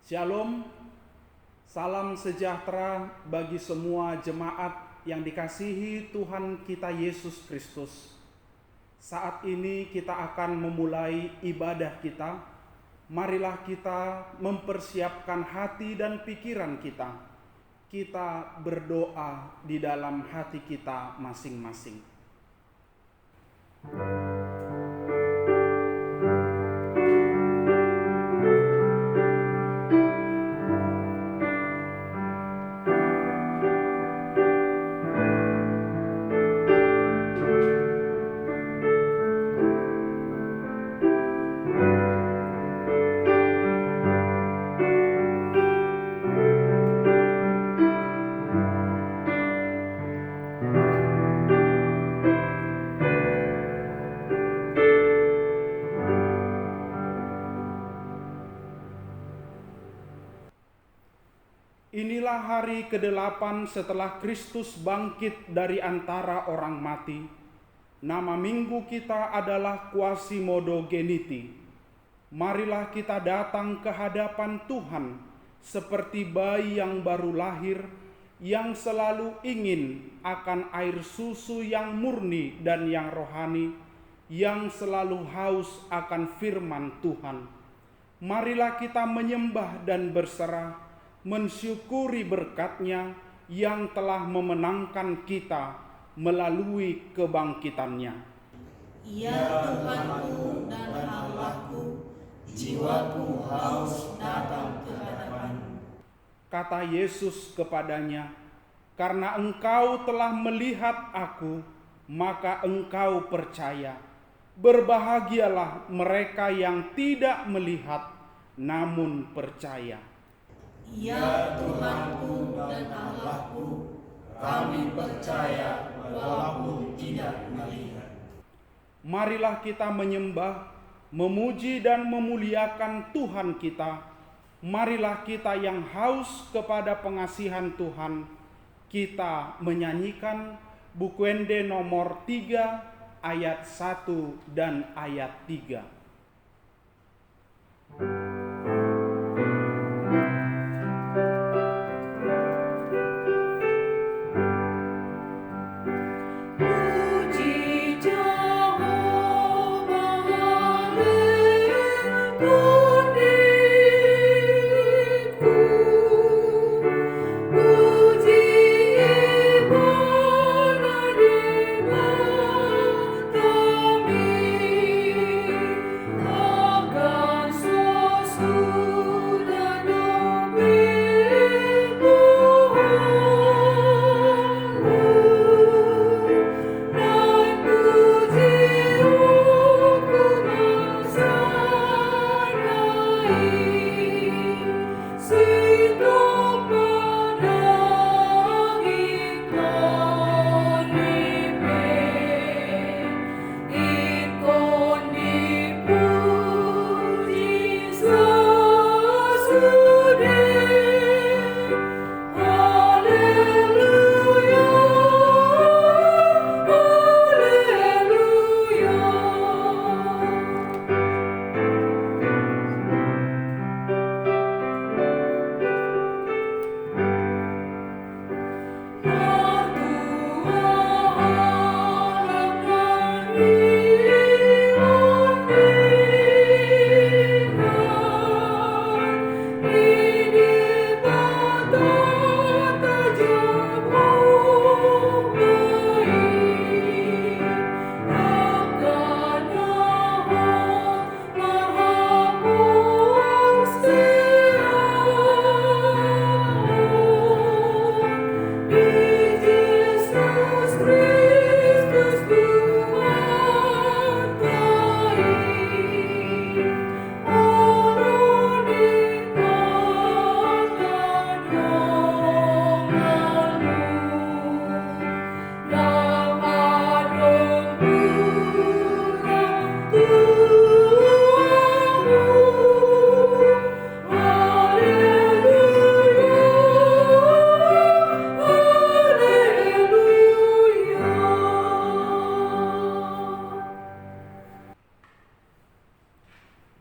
Shalom, salam sejahtera bagi semua jemaat yang dikasihi Tuhan kita Yesus Kristus. Saat ini kita akan memulai ibadah kita. Marilah kita mempersiapkan hati dan pikiran kita. Kita berdoa di dalam hati kita masing-masing. Inilah hari ke-8 setelah Kristus bangkit dari antara orang mati. Nama minggu kita adalah Quasimodo-Geniti. Marilah kita datang ke hadapan Tuhan seperti bayi yang baru lahir, yang selalu ingin akan air susu yang murni dan yang rohani, yang selalu haus akan firman Tuhan. Marilah kita menyembah dan berserah, mensyukuri berkat-Nya yang telah memenangkan kita melalui kebangkitannya. Ya Tuhanku dan Allahku, jiwaku haus datang ke hadapan-Mu. Kata Yesus kepadanya, "Karena engkau telah melihat aku, maka engkau percaya. Berbahagialah mereka yang tidak melihat, namun percaya." Ya Tuhanku dan Allahku, kami percaya walaupun tidak melihat. Marilah kita menyembah, memuji dan memuliakan Tuhan kita. Marilah kita yang haus kepada pengasihan Tuhan, kita menyanyikan Bukuende nomor 3 ayat 1 dan ayat 3.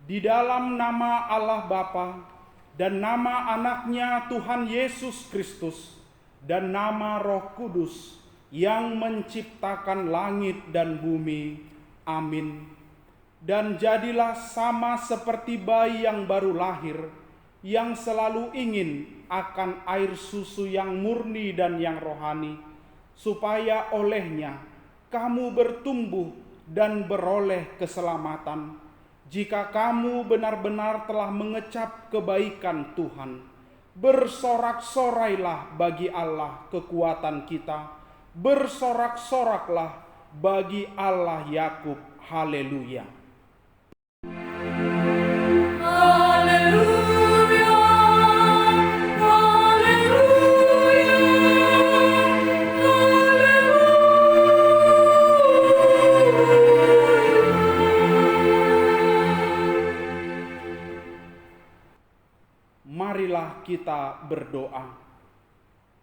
Di dalam nama Allah Bapa dan nama anaknya Tuhan Yesus Kristus, dan nama Roh Kudus yang menciptakan langit dan bumi. Amin. Dan jadilah sama seperti bayi yang baru lahir, yang selalu ingin akan air susu yang murni dan yang rohani, supaya olehnya kamu bertumbuh dan beroleh keselamatan, jika kamu benar-benar telah mengecap kebaikan Tuhan. Bersorak-sorailah bagi Allah kekuatan kita, bersorak-soraklah bagi Allah Yakub. Haleluya. Haleluya, Marilah kita berdoa.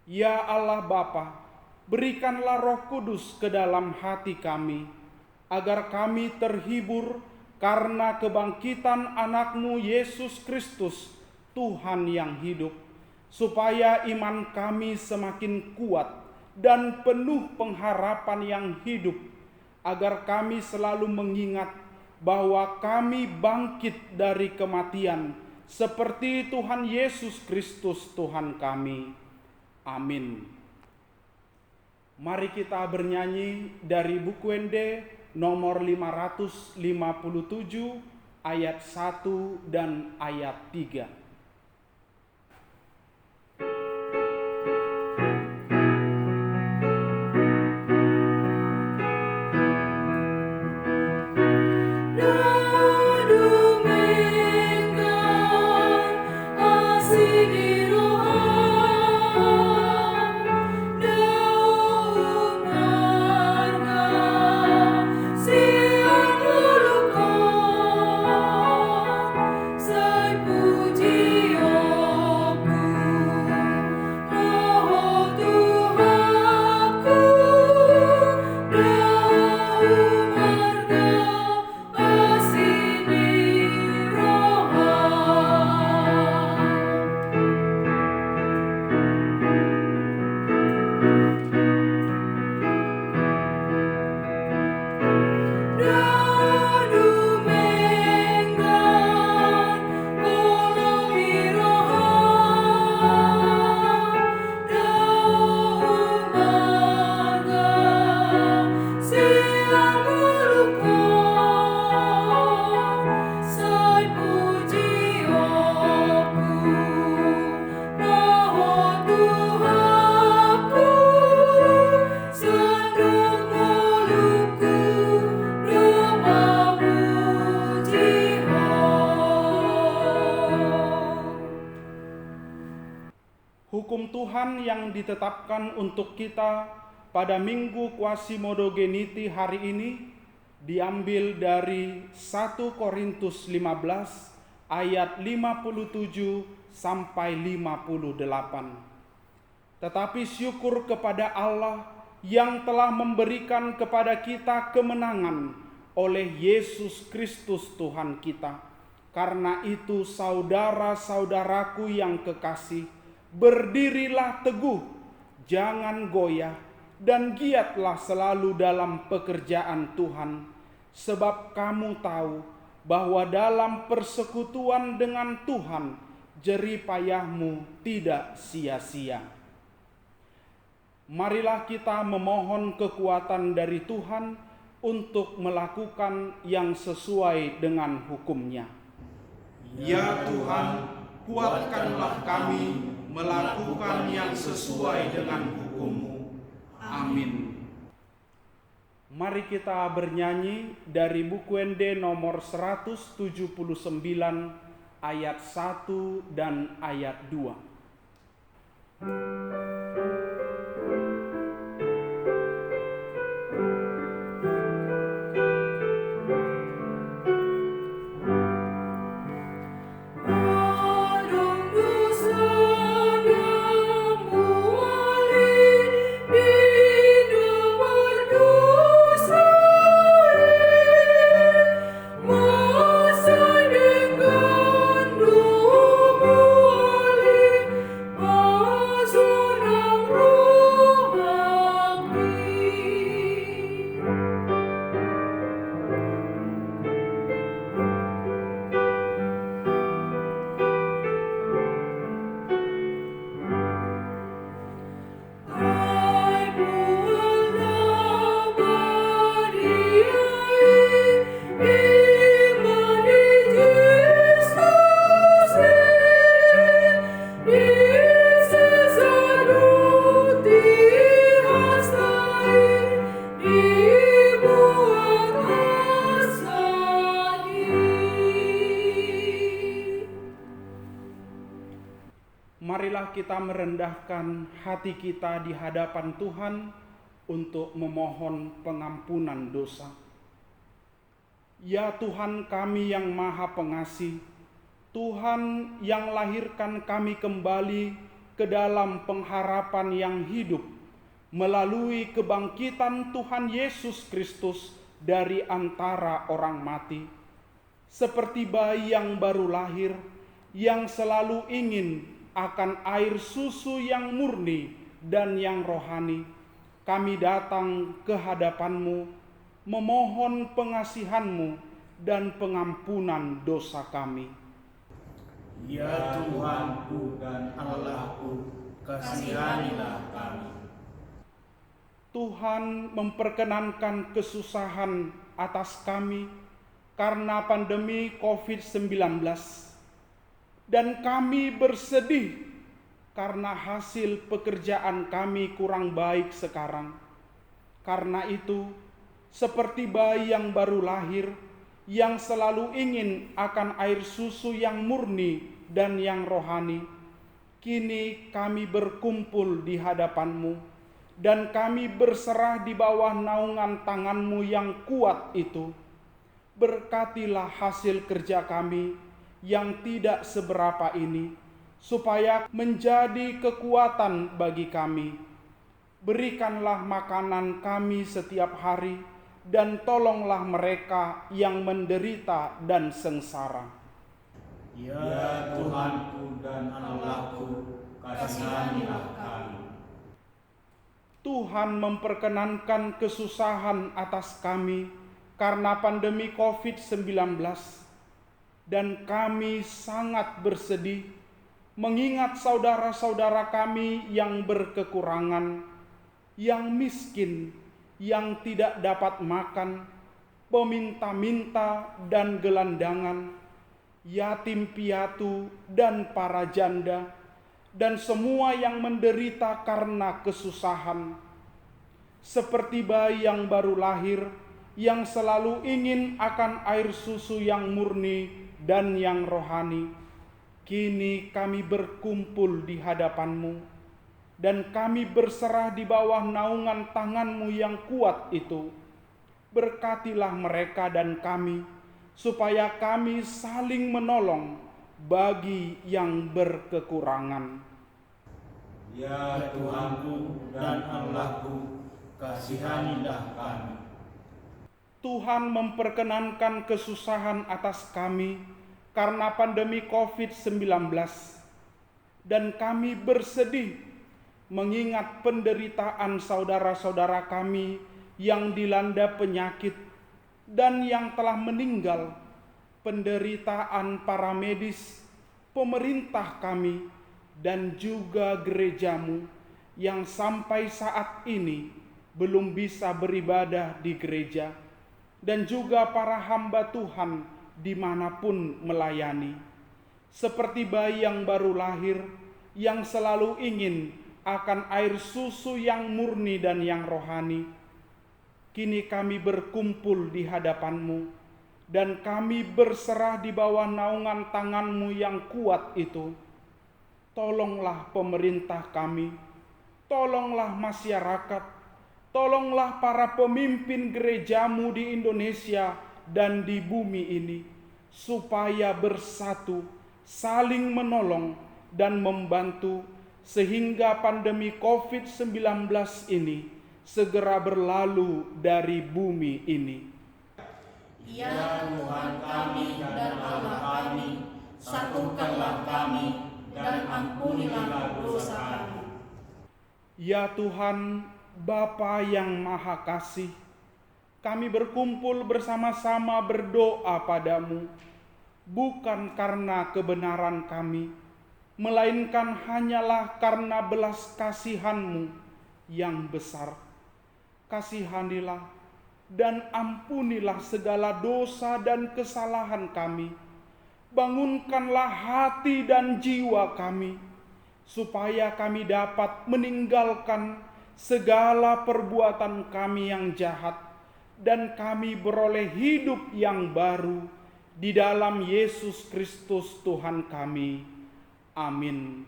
Ya Allah Bapa, berikanlah Roh Kudus ke dalam hati kami, agar kami terhibur karena kebangkitan anak-Mu Yesus Kristus, Tuhan yang hidup, supaya iman kami semakin kuat dan penuh pengharapan yang hidup, agar kami selalu mengingat bahwa kami bangkit dari kematian, seperti Tuhan Yesus Kristus Tuhan kami. Amin. Mari kita bernyanyi dari buku ND nomor 557 ayat 1 dan ayat 3. Hukum Tuhan yang ditetapkan untuk kita pada Minggu Quasimodo-Geniti hari ini diambil dari 1 Korintus 15 ayat 57 sampai 58. Tetapi syukur kepada Allah yang telah memberikan kepada kita kemenangan oleh Yesus Kristus Tuhan kita. Karena itu saudara-saudaraku yang kekasih, berdirilah teguh, jangan goyah, dan giatlah selalu dalam pekerjaan Tuhan, sebab kamu tahu bahwa dalam persekutuan dengan Tuhan, jerih payahmu tidak sia-sia. Marilah kita memohon kekuatan dari Tuhan untuk melakukan yang sesuai dengan hukum-Nya. Ya Tuhan, kuatkanlah kami melakukan yang sesuai dengan hukum-Mu. Amin. Mari kita bernyanyi dari buku ND nomor 179 ayat 1 dan ayat 2. Dengan doamu kita merendahkan hati kita di hadapan Tuhan untuk memohon pengampunan dosa. Ya Tuhan kami yang Maha Pengasih, Tuhan yang lahirkan kami kembali ke dalam pengharapan yang hidup melalui kebangkitan Tuhan Yesus Kristus dari antara orang mati. Seperti bayi yang baru lahir, yang selalu ingin akan air susu yang murni dan yang rohani, kami datang ke hadapan-Mu, memohon pengasihan-Mu dan pengampunan dosa kami. Ya Tuhanku dan Allahku, kasihanilah kami. Tuhan memperkenankan kesusahan atas kami karena pandemi COVID-19. Dan kami bersedih karena hasil pekerjaan kami kurang baik sekarang. Karena itu, seperti bayi yang baru lahir, yang selalu ingin akan air susu yang murni dan yang rohani, kini kami berkumpul di hadapan-Mu, dan kami berserah di bawah naungan tangan-Mu yang kuat itu. Berkatilah hasil kerja kami yang tidak seberapa ini, supaya menjadi kekuatan bagi kami. Berikanlah makanan kami setiap hari, dan tolonglah mereka yang menderita dan sengsara. Ya Tuhanku dan Allahku, kasihanilah kami. Tuhan memperkenankan kesusahan atas kami karena pandemi COVID-19, dan kami sangat bersedih mengingat saudara-saudara kami yang berkekurangan, yang miskin, yang tidak dapat makan, peminta-minta dan gelandangan, yatim piatu dan para janda, dan semua yang menderita karena kesusahan. Seperti bayi yang baru lahir, yang selalu ingin akan air susu yang murni dan yang rohani, kini kami berkumpul di hadapan-Mu, dan kami berserah di bawah naungan tangan-Mu yang kuat itu. Berkatilah mereka dan kami, supaya kami saling menolong bagi yang berkekurangan. Ya Tuhanku dan Allahku, kasihanilah kami. Tuhan memperkenankan kesusahan atas kami karena pandemi COVID-19, dan kami bersedih mengingat penderitaan saudara-saudara kami yang dilanda penyakit dan yang telah meninggal, penderitaan para medis, pemerintah kami, dan juga gereja-Mu yang sampai saat ini belum bisa beribadah di gereja, dan juga para hamba Tuhan dimanapun melayani. Seperti bayi yang baru lahir, yang selalu ingin akan air susu yang murni dan yang rohani, kini kami berkumpul di hadapan-Mu, dan kami berserah di bawah naungan tangan-Mu yang kuat itu. Tolonglah pemerintah kami, tolonglah masyarakat, tolonglah para pemimpin gereja-Mu di Indonesia dan di bumi ini, supaya bersatu, saling menolong dan membantu, sehingga pandemi COVID-19 ini segera berlalu dari bumi ini. Ya Tuhan kami dan Allah kami, satukanlah kami dan ampunilah dosa kami. Ya Tuhan, Bapa yang Maha Kasih, kami berkumpul bersama-sama berdoa padamu, bukan karena kebenaran kami, melainkan hanyalah karena belas kasihan-Mu yang besar. Kasihanilah dan ampunilah segala dosa dan kesalahan kami. Bangunkanlah hati dan jiwa kami, supaya kami dapat meninggalkan segala perbuatan kami yang jahat, dan kami beroleh hidup yang baru di dalam Yesus Kristus Tuhan kami. Amin.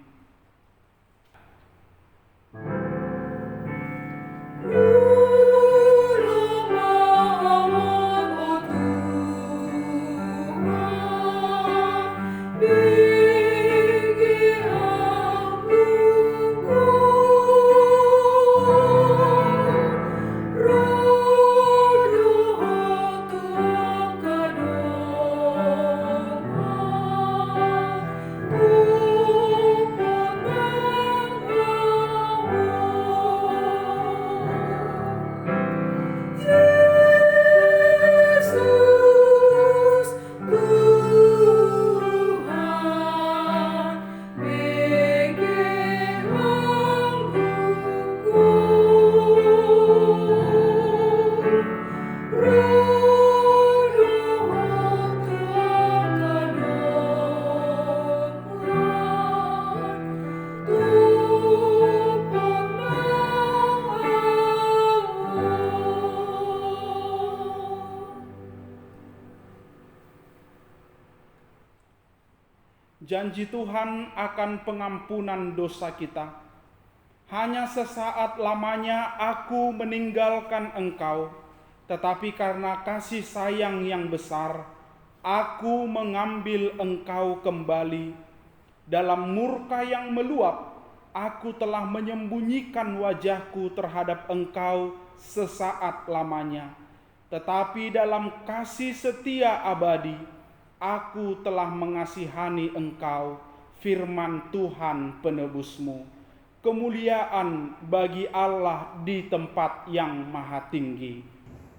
janji Tuhan akan pengampunan dosa kita. Hanya sesaat lamanya aku meninggalkan engkau, tetapi karena kasih sayang yang besar, aku mengambil engkau kembali. Dalam murka yang meluap, aku telah menyembunyikan wajahku terhadap engkau sesaat lamanya. Tetapi dalam kasih setia abadi, aku telah mengasihani engkau, firman Tuhan penebusmu. Kemuliaan bagi Allah di tempat yang maha tinggi.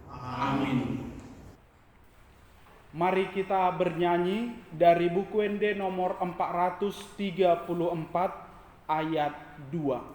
Amin. Mari kita bernyanyi dari buku ND nomor 434 ayat 2.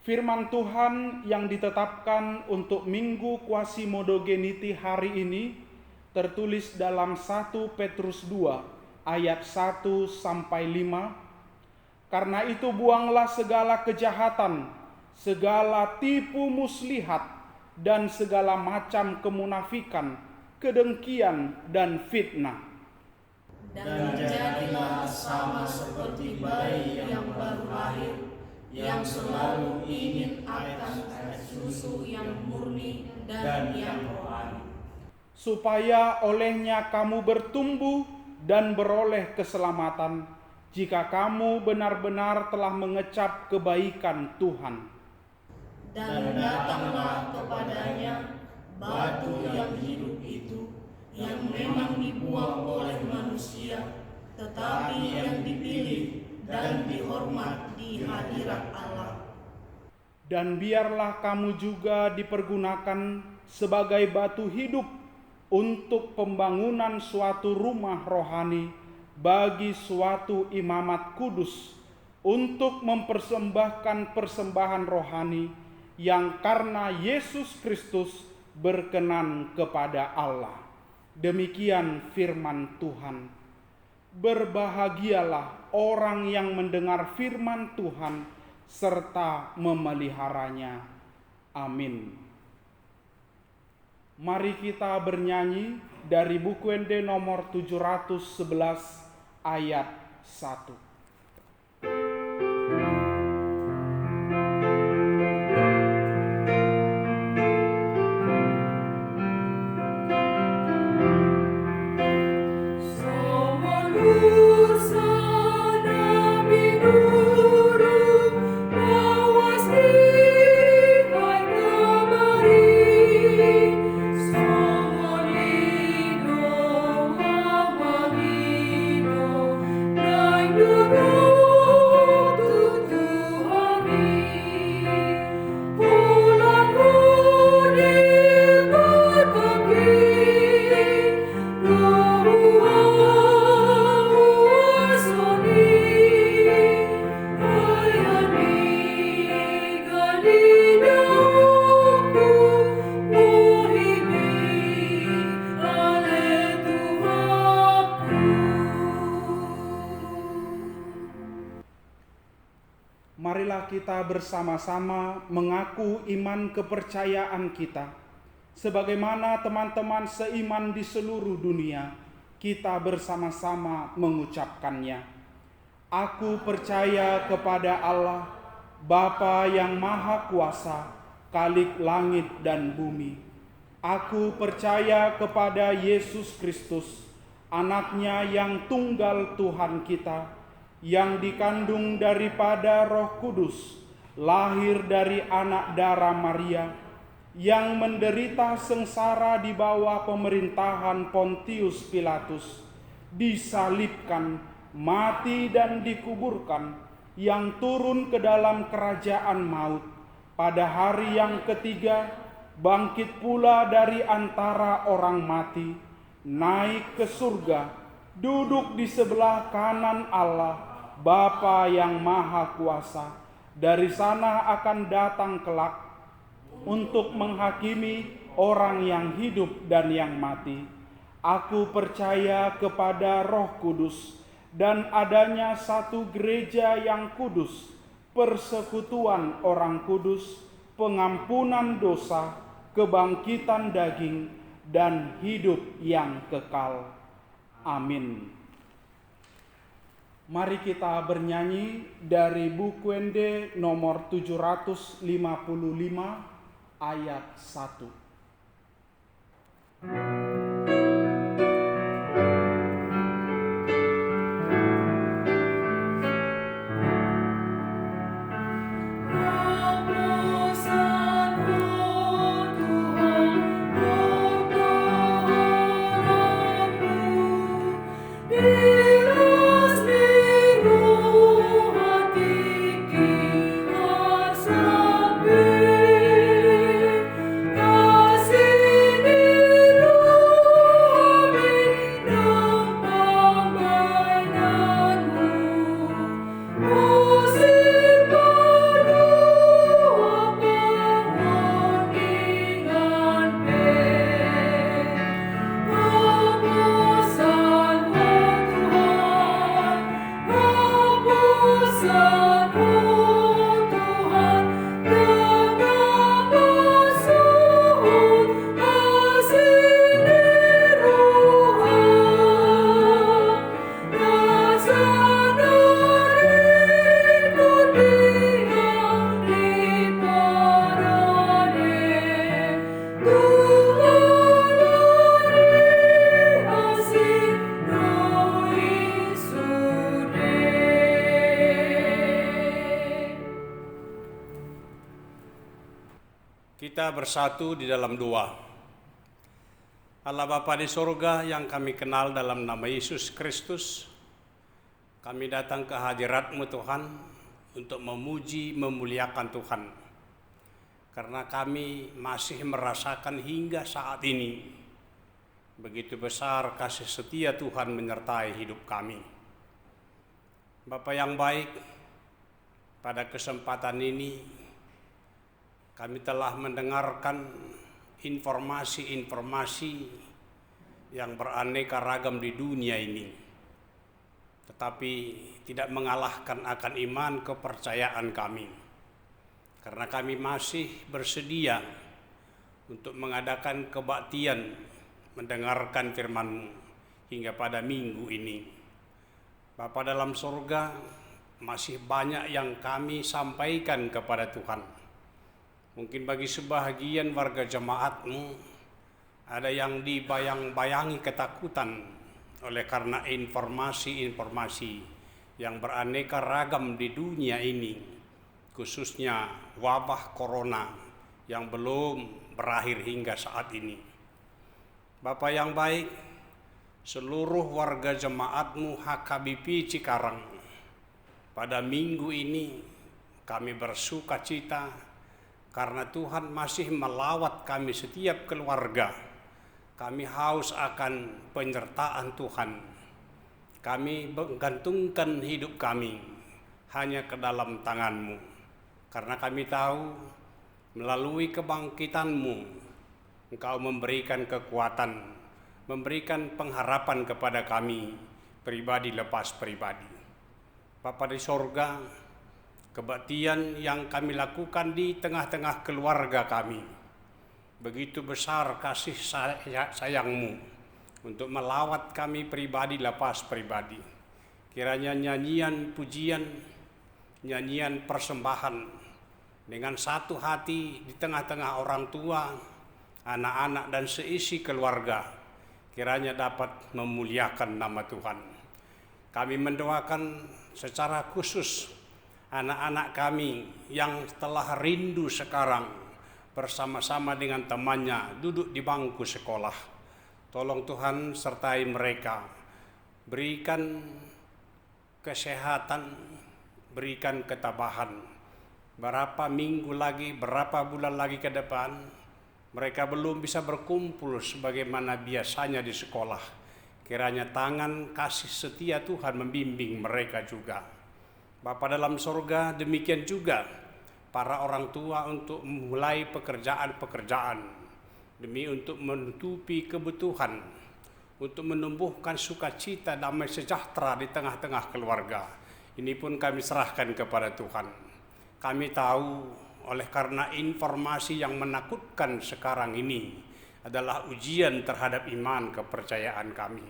Firman Tuhan yang ditetapkan untuk Minggu Quasimodogeniti hari ini tertulis dalam 1 Petrus 2 ayat 1 sampai 5. Karena itu buanglah segala kejahatan, segala tipu muslihat, dan segala macam kemunafikan, kedengkian, dan fitnah. Dan jadilah sama seperti bayi yang baru lahir, yang selalu ingin akan air susu yang murni dan yang rohani, supaya olehnya kamu bertumbuh dan beroleh keselamatan, jika kamu benar-benar telah mengecap kebaikan Tuhan. Dan datanglah kepadanya batu yang hidup itu, yang memang dibuang oleh manusia, tetapi yang dipilih dan dihormat di hadirat Allah. Dan biarlah kamu juga dipergunakan sebagai batu hidup untuk pembangunan suatu rumah rohani bagi suatu imamat kudus, untuk mempersembahkan persembahan rohani yang karena Yesus Kristus berkenan kepada Allah. Demikian firman Tuhan. Berbahagialah orang yang mendengar firman Tuhan serta memeliharanya. Amin. Mari kita bernyanyi dari buku ND nomor 711 ayat 1. I know. marilah kita bersama-sama mengaku iman kepercayaan kita. Sebagaimana teman-teman seiman di seluruh dunia, kita bersama-sama mengucapkannya. Aku percaya kepada Allah, Bapa yang Maha Kuasa, Khalik langit dan bumi. Aku percaya kepada Yesus Kristus, Anaknya yang tunggal Tuhan kita, yang dikandung daripada Roh Kudus, lahir dari anak darah Maria, yang menderita sengsara di bawah pemerintahan Pontius Pilatus, disalibkan, mati dan dikuburkan, yang turun ke dalam kerajaan maut, pada hari yang ketiga bangkit pula dari antara orang mati, naik ke surga, duduk di sebelah kanan Allah, Bapa yang Maha Kuasa. Dari sana akan datang kelak untuk menghakimi orang yang hidup dan yang mati. Aku percaya kepada Roh Kudus dan adanya satu gereja yang kudus, persekutuan orang kudus, pengampunan dosa, kebangkitan daging, dan hidup yang kekal. Amin. Mari kita bernyanyi dari buku Ende nomor 755 ayat 1. Kita bersatu di dalam doa. Allah Bapa di sorga yang kami kenal dalam nama Yesus Kristus, kami datang ke hadirat-Mu Tuhan untuk memuji, memuliakan Tuhan. Karena kami masih merasakan hingga saat ini begitu besar kasih setia Tuhan menyertai hidup kami. Bapa yang baik, pada kesempatan ini kami telah mendengarkan informasi-informasi yang beraneka ragam di dunia ini, tetapi tidak mengalahkan akan iman kepercayaan kami, karena kami masih bersedia untuk mengadakan kebaktian mendengarkan firman-Mu hingga pada minggu ini. Bapa dalam surga, masih banyak yang kami sampaikan kepada Tuhan. Mungkin bagi sebahagian warga jemaat-Mu ada yang dibayang-bayangi ketakutan oleh karena informasi-informasi yang beraneka ragam di dunia ini, khususnya wabah corona yang belum berakhir hingga saat ini. Bapa yang baik, seluruh warga jemaat-Mu HKBP Cikarang, pada minggu ini kami bersuka cita karena Tuhan masih melawat kami setiap keluarga. Kami haus akan penyertaan Tuhan. Kami menggantungkan hidup kami hanya ke dalam tangan-Mu. Karena kami tahu melalui kebangkitan-Mu, Engkau memberikan kekuatan, memberikan pengharapan kepada kami pribadi lepas pribadi. Bapa di sorga, kebaktian yang kami lakukan di tengah-tengah keluarga kami. Begitu besar kasih sayang-Mu untuk melawat kami pribadi lepas pribadi. Kiranya nyanyian pujian, nyanyian persembahan dengan satu hati di tengah-tengah orang tua, anak-anak dan seisi keluarga, kiranya dapat memuliakan nama Tuhan. Kami mendoakan secara khusus anak-anak kami yang telah rindu sekarang bersama-sama dengan temannya duduk di bangku sekolah. Tolong Tuhan sertai mereka, berikan kesehatan, berikan ketabahan. Berapa minggu lagi, berapa bulan lagi ke depan, mereka belum bisa berkumpul sebagaimana biasanya di sekolah. Kiranya tangan kasih setia Tuhan membimbing mereka juga. Bapa dalam sorga, demikian juga para orang tua untuk memulai pekerjaan-pekerjaan demi untuk menutupi kebutuhan, untuk menumbuhkan sukacita damai sejahtera di tengah-tengah keluarga. Ini pun kami serahkan kepada Tuhan. Kami tahu oleh karena informasi yang menakutkan sekarang ini adalah ujian terhadap iman kepercayaan kami.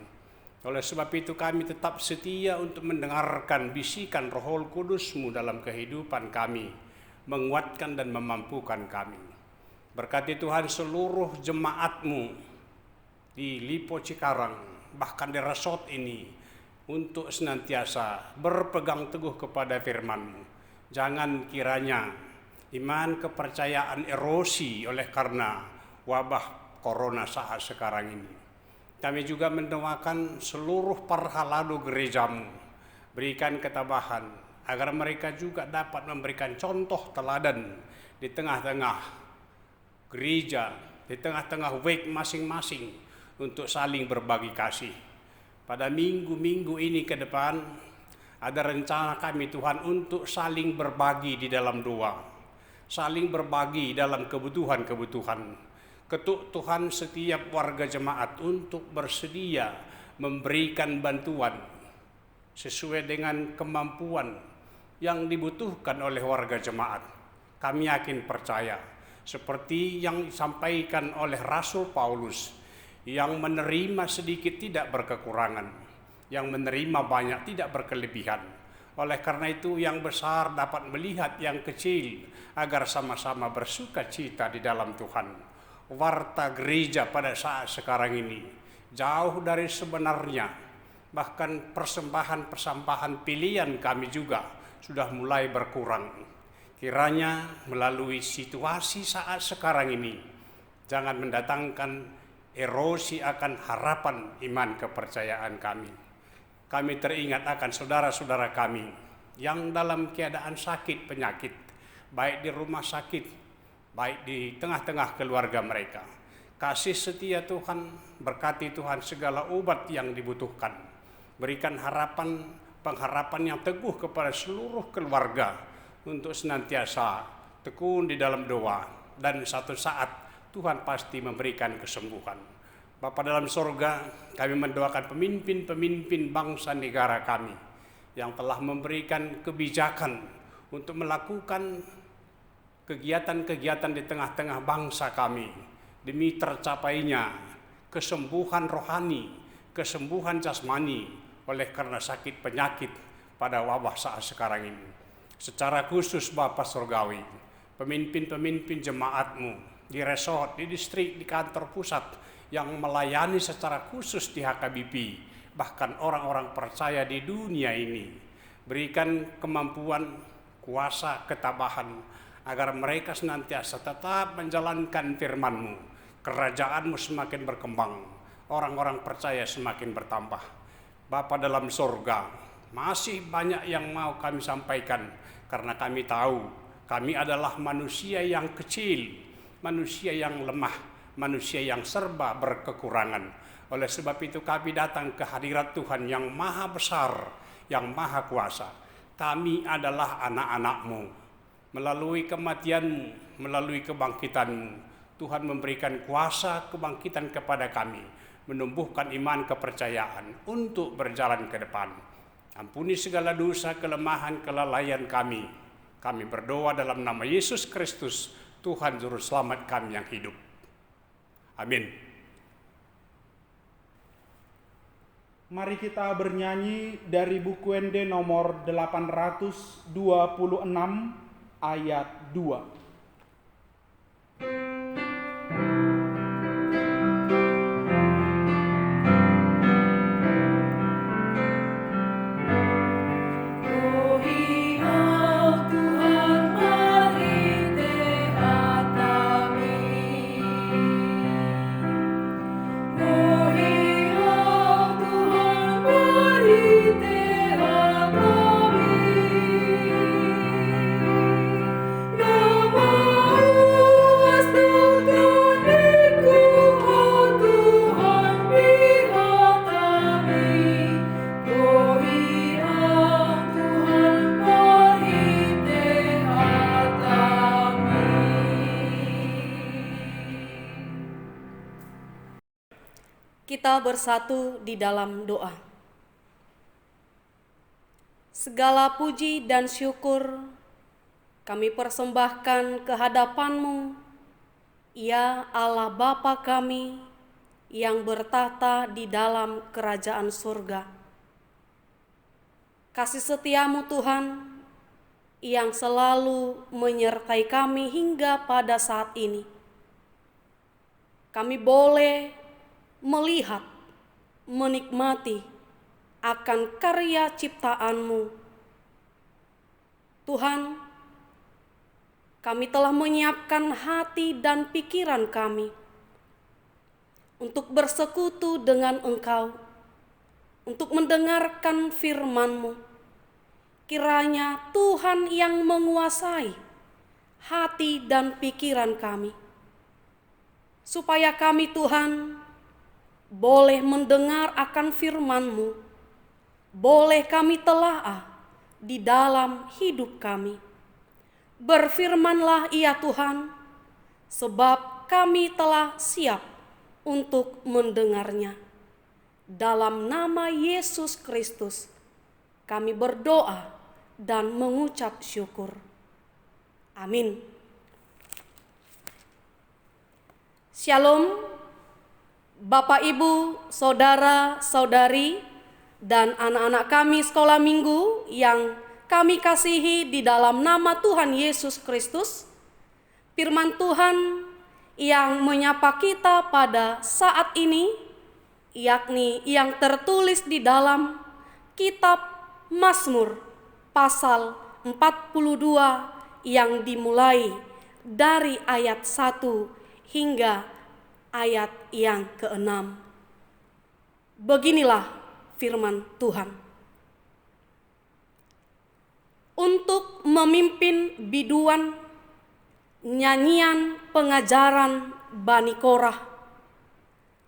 Oleh sebab itu kami tetap setia untuk mendengarkan bisikan Roh Kudus-Mu dalam kehidupan kami, menguatkan dan memampukan kami. Berkati Tuhan seluruh jemaat-Mu di Lipo Cikarang, bahkan di resort ini, untuk senantiasa berpegang teguh kepada firman-Mu. Jangan kiranya iman kepercayaan erosi oleh karena wabah Corona saat sekarang ini. Kami juga mendoakan seluruh para halado gereja-Mu, berikan ketabahan agar mereka juga dapat memberikan contoh teladan di tengah-tengah gereja, di tengah-tengah wake masing-masing untuk saling berbagi kasih. Pada minggu-minggu ini ke depan ada rencana kami Tuhan untuk saling berbagi di dalam doa, saling berbagi dalam kebutuhan-kebutuhan. Ketuk Tuhan setiap warga jemaat untuk bersedia memberikan bantuan sesuai dengan kemampuan yang dibutuhkan oleh warga jemaat. Kami yakin percaya, seperti yang disampaikan oleh Rasul Paulus, yang menerima sedikit tidak berkekurangan, yang menerima banyak tidak berkelebihan. Oleh karena itu yang besar dapat melihat yang kecil, agar sama-sama bersuka cita di dalam Tuhan. Warta gereja pada saat sekarang ini jauh dari sebenarnya, bahkan persembahan pilihan kami juga sudah mulai berkurang. Kiranya melalui situasi saat sekarang ini jangan mendatangkan erosi akan harapan iman kepercayaan kami. Kami teringat akan saudara-saudara kami yang dalam keadaan sakit penyakit, baik di rumah sakit, baik di tengah-tengah keluarga mereka. Kasih setia Tuhan, berkati Tuhan segala obat yang dibutuhkan. Berikan pengharapan yang teguh kepada seluruh keluarga untuk senantiasa tekun di dalam doa, dan satu saat Tuhan pasti memberikan kesembuhan. Bapa dalam sorga, kami mendoakan pemimpin-pemimpin bangsa negara kami yang telah memberikan kebijakan untuk melakukan kegiatan-kegiatan di tengah-tengah bangsa kami demi tercapainya kesembuhan rohani, kesembuhan jasmani oleh karena sakit penyakit pada wabah saat sekarang ini. Secara khusus Bapa Surgawi, pemimpin-pemimpin jemaat-Mu di resort, di distrik, di kantor pusat yang melayani secara khusus di HKBP, bahkan orang-orang percaya di dunia ini, berikan kemampuan, kuasa, ketabahan agar mereka senantiasa tetap menjalankan firman-Mu. Kerajaan-Mu semakin berkembang, orang-orang percaya semakin bertambah. Bapa dalam sorga, masih banyak yang mau kami sampaikan, karena kami tahu kami adalah manusia yang kecil, manusia yang lemah, manusia yang serba berkekurangan. Oleh sebab itu kami datang ke hadirat Tuhan yang maha besar, yang maha kuasa. Kami adalah anak-anak-Mu. Melalui kematian-Mu, melalui kebangkitan-Mu, Tuhan memberikan kuasa kebangkitan kepada kami, menumbuhkan iman kepercayaan untuk berjalan ke depan. Ampuni segala dosa, kelemahan, kelalaian kami. Kami berdoa dalam nama Yesus Kristus, Tuhan Juru Selamat kami yang hidup. Amin. Mari kita bernyanyi dari buku Ende nomor 826 ayat 2. Kita bersatu di dalam doa. Segala puji dan syukur kami persembahkan ke hadapan-Mu, ya Allah Bapa kami yang bertahta di dalam kerajaan surga. Kasih setia-Mu Tuhan yang selalu menyertai kami hingga pada saat ini. Kami boleh melihat, menikmati akan karya ciptaan-Mu. Tuhan, kami telah menyiapkan hati dan pikiran kami untuk bersekutu dengan Engkau, untuk mendengarkan firman-Mu. Kiranya Tuhan yang menguasai hati dan pikiran kami, supaya kami Tuhan boleh mendengar akan firman-Mu, boleh kami telaah di dalam hidup kami. Berfirmanlah ya Tuhan, sebab kami telah siap untuk mendengarnya. Dalam nama Yesus Kristus, kami berdoa dan mengucap syukur. Amin. Shalom. Bapak, Ibu, Saudara-saudari, dan anak-anak kami sekolah minggu yang kami kasihi di dalam nama Tuhan Yesus Kristus. Firman Tuhan yang menyapa kita pada saat ini, yakni yang tertulis di dalam kitab Mazmur pasal 42 yang dimulai dari ayat 1 hingga ayat yang ke-6. Beginilah firman Tuhan. Untuk memimpin biduan nyanyian pengajaran Bani Korah,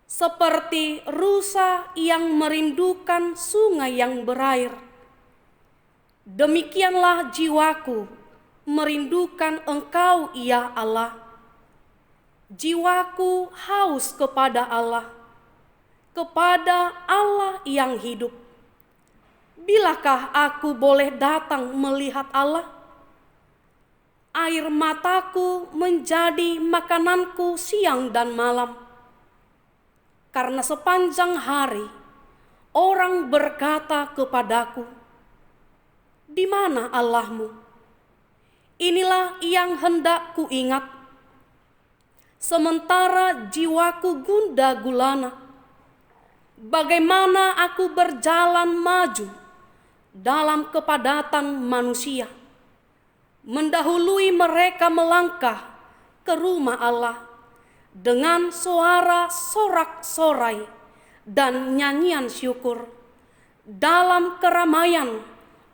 seperti rusa yang merindukan sungai yang berair, demikianlah jiwaku merindukan Engkau ya Allah. Jiwaku haus kepada Allah yang hidup. Bilakah aku boleh datang melihat Allah? Air mataku menjadi makananku siang dan malam. Karena sepanjang hari orang berkata kepadaku, "Di mana Allahmu?" Inilah yang hendak kuingat. Sementara jiwaku gundah gulana, bagaimana aku berjalan maju dalam kepadatan manusia, mendahului mereka melangkah ke rumah Allah dengan suara sorak-sorai dan nyanyian syukur dalam keramaian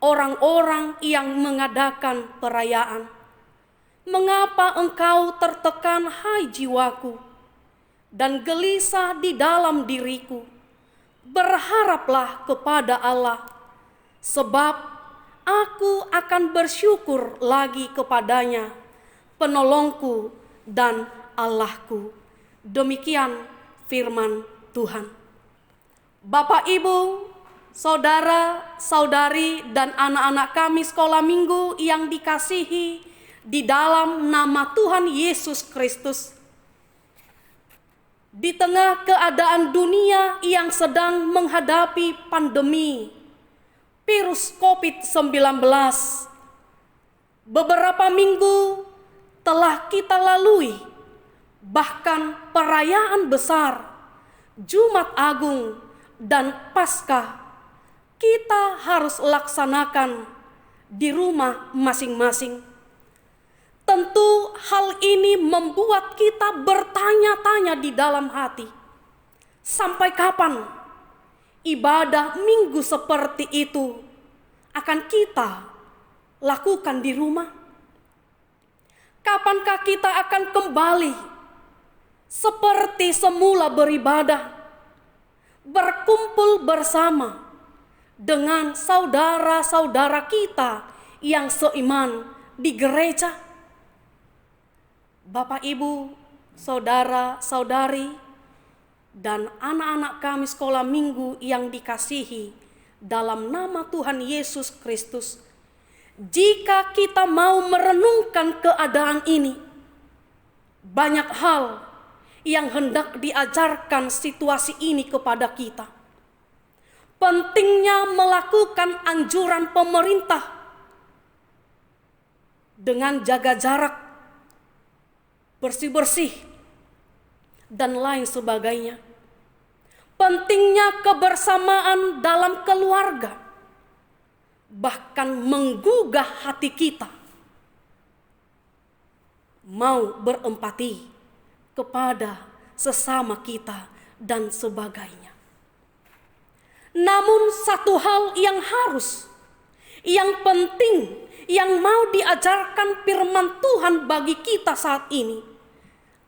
orang-orang yang mengadakan perayaan. Mengapa engkau tertekan, hai jiwaku, dan gelisah di dalam diriku? Berharaplah kepada Allah, sebab aku akan bersyukur lagi kepadanya, penolongku dan Allahku. Demikian firman Tuhan. Bapak, Ibu, saudara-saudari dan anak-anak kami sekolah minggu yang dikasihi di dalam nama Tuhan Yesus Kristus. Di tengah keadaan dunia yang sedang menghadapi pandemi virus COVID-19, beberapa minggu telah kita lalui, bahkan perayaan besar Jumat Agung dan Paskah kita harus laksanakan di rumah masing-masing. Tentu hal ini membuat kita bertanya-tanya di dalam hati, sampai kapan ibadah minggu seperti itu akan kita lakukan di rumah? Kapankah kita akan kembali seperti semula beribadah, berkumpul bersama dengan saudara-saudara kita yang seiman di gereja? Bapak, Ibu, saudara-saudari, dan anak-anak kami sekolah minggu yang dikasihi dalam nama Tuhan Yesus Kristus, jika kita mau merenungkan keadaan ini, banyak hal yang hendak diajarkan situasi ini kepada kita. Pentingnya melakukan anjuran pemerintah dengan jaga jarak, bersih-bersih, dan lain sebagainya. Pentingnya kebersamaan dalam keluarga, bahkan menggugah hati kita mau berempati kepada sesama kita dan sebagainya. Namun satu hal yang harus, yang penting, yang mau diajarkan firman Tuhan bagi kita saat ini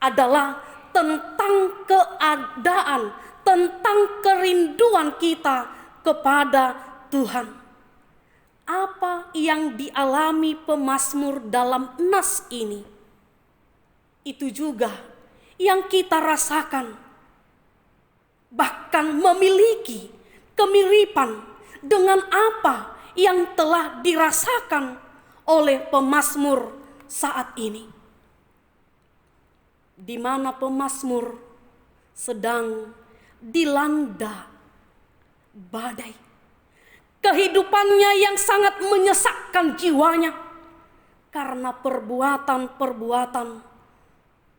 adalah tentang keadaan, tentang kerinduan kita kepada Tuhan. Apa yang dialami pemazmur dalam nas ini, itu juga yang kita rasakan, bahkan memiliki kemiripan dengan apa yang telah dirasakan oleh pemazmur saat ini, di mana pemazmur sedang dilanda badai. Kehidupannya yang sangat menyesakkan jiwanya karena perbuatan-perbuatan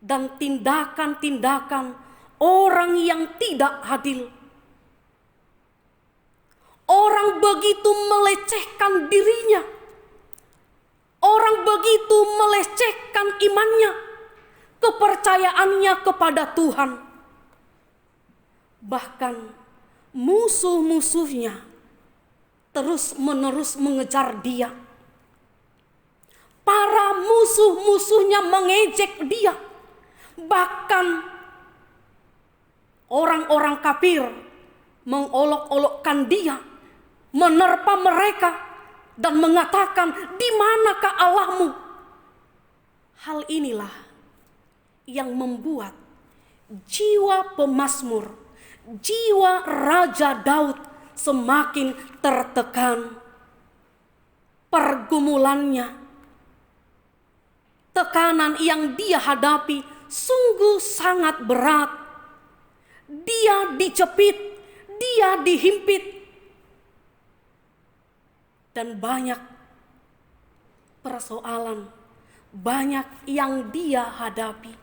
dan tindakan-tindakan orang yang tidak adil. Orang begitu melecehkan dirinya. Orang begitu melecehkan imannya, kepercayaannya kepada Tuhan. Bahkan musuh-musuhnya terus-menerus mengejar dia. Para musuh-musuhnya mengejek dia. Bahkan orang-orang kafir mengolok-olokkan dia, menerpa mereka dan mengatakan, "Di manakah Allahmu?" Hal inilah yang membuat jiwa pemazmur, jiwa Raja Daud semakin tertekan. Pergumulannya, tekanan yang dia hadapi sungguh sangat berat. Dia dijepit, dia dihimpit, dan banyak persoalan, banyak yang dia hadapi.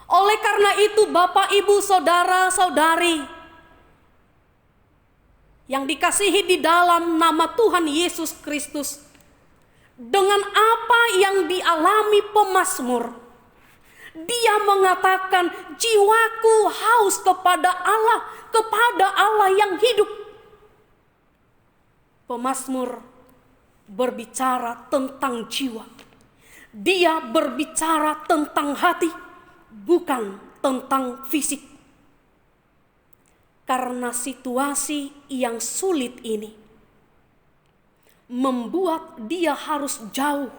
Oleh karena itu, Bapak, Ibu, saudara-saudari yang dikasihi di dalam nama Tuhan Yesus Kristus, dengan apa yang dialami pemazmur, dia mengatakan, "Jiwaku haus kepada Allah yang hidup." Pemazmur berbicara tentang jiwa. Dia berbicara tentang hati, bukan tentang fisik. Karena situasi yang sulit ini membuat dia harus jauh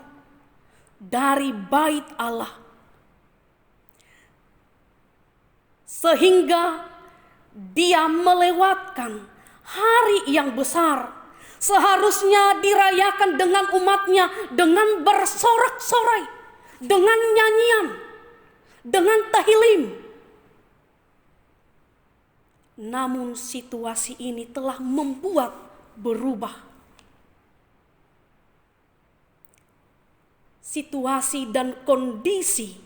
dari bait Allah, sehingga dia melewatkan hari yang besar, seharusnya dirayakan dengan umatnya dengan bersorak-sorai, dengan nyanyian, dengan tahlilim. Namun situasi ini telah membuat berubah. Situasi dan kondisi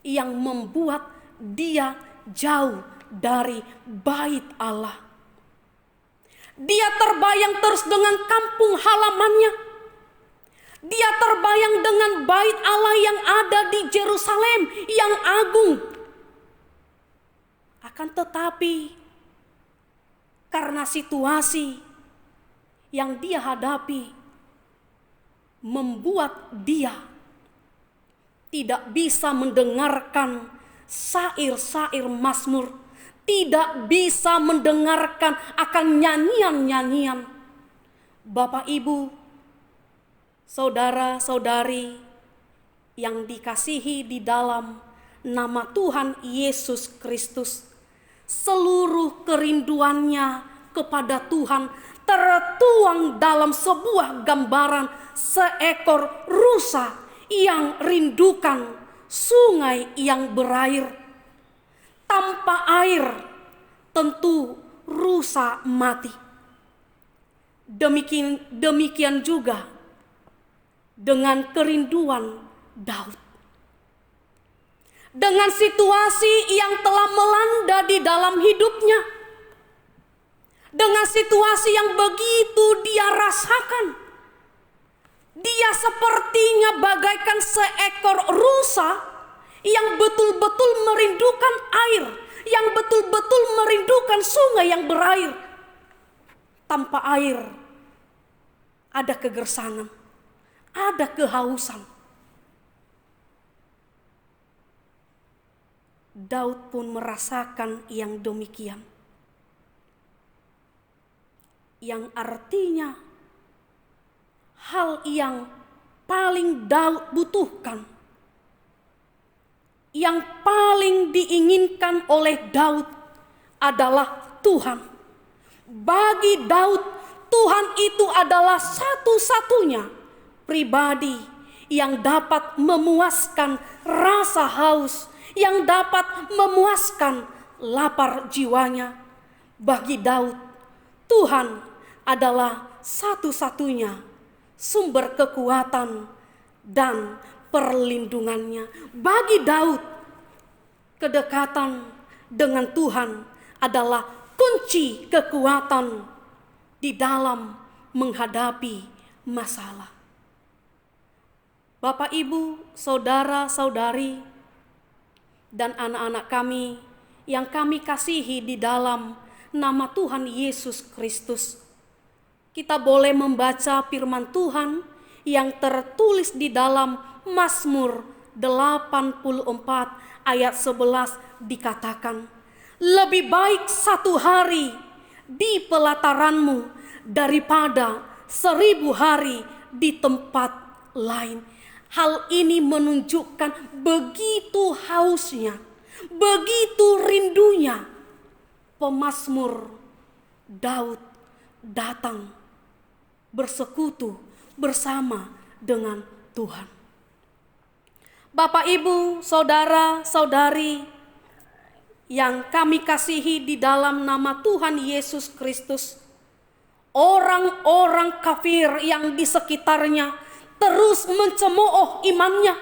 yang membuat dia jauh dari bait Allah. Dia terbayang terus dengan kampung halamannya. Dia terbayang dengan bait Allah yang ada di Yerusalem yang agung. Akan tetapi karena situasi yang dia hadapi membuat dia tidak bisa mendengarkan syair-syair Mazmur, tidak bisa mendengarkan akan nyanyian-nyanyian. Bapak, Ibu, saudara-saudari yang dikasihi di dalam nama Tuhan Yesus Kristus, seluruh kerinduannya kepada Tuhan tertuang dalam sebuah gambaran seekor rusa yang rindukan sungai yang berair. Tanpa air tentu rusa mati. Demikian juga dengan kerinduan Daud. Dengan situasi yang telah melanda di dalam hidupnya, dengan situasi yang begitu dia rasakan, dia sepertinya bagaikan seekor rusa yang betul-betul merindukan air, yang betul-betul merindukan sungai yang berair. Tanpa air ada kegersangan, ada kehausan. Daud pun merasakan yang demikian. Yang artinya hal yang paling Daud butuhkan, yang paling diinginkan oleh Daud adalah Tuhan. Bagi Daud, Tuhan itu adalah satu-satunya pribadi yang dapat memuaskan rasa haus, yang dapat memuaskan lapar jiwanya. Bagi Daud, Tuhan adalah satu-satunya sumber kekuatan dan perlindungannya. Bagi Daud, kedekatan dengan Tuhan adalah kunci kekuatan di dalam menghadapi masalah. Bapak, Ibu, saudara-saudari, dan anak-anak kami yang kami kasihi di dalam nama Tuhan Yesus Kristus, kita boleh membaca firman Tuhan yang tertulis di dalam Mazmur 84 ayat 11 dikatakan, lebih baik satu hari di pelataranmu daripada 1000 hari di tempat lain. Hal ini menunjukkan begitu hausnya, begitu rindunya pemazmur Daud datang bersekutu bersama dengan Tuhan. Bapak, Ibu, saudara-saudari yang kami kasihi di dalam nama Tuhan Yesus Kristus, orang-orang kafir yang di sekitarnya terus mencemooh imannya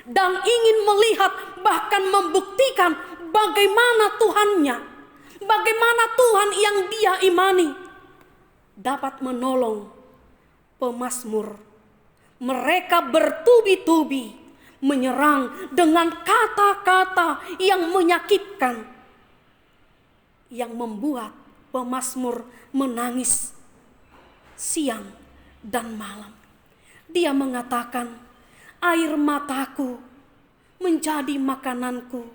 dan ingin melihat, bahkan membuktikan bagaimana Tuhannya, bagaimana Tuhan yang dia imani dapat menolong pemazmur. Mereka bertubi-tubi menyerang dengan kata-kata yang menyakitkan, yang membuat pemazmur menangis siang dan malam. Dia mengatakan, air mataku menjadi makananku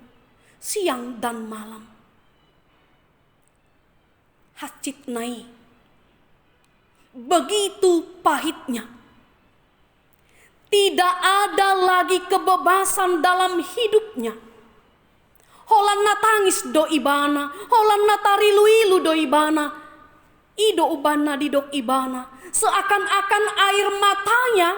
siang dan malam. Hacitnai, begitu pahitnya. Tidak ada lagi kebebasan dalam hidupnya. Holanna tangis do ibana, holanna tarilu-ilu do ibana. Ido ubana didok ibana, seakan-akan air matanya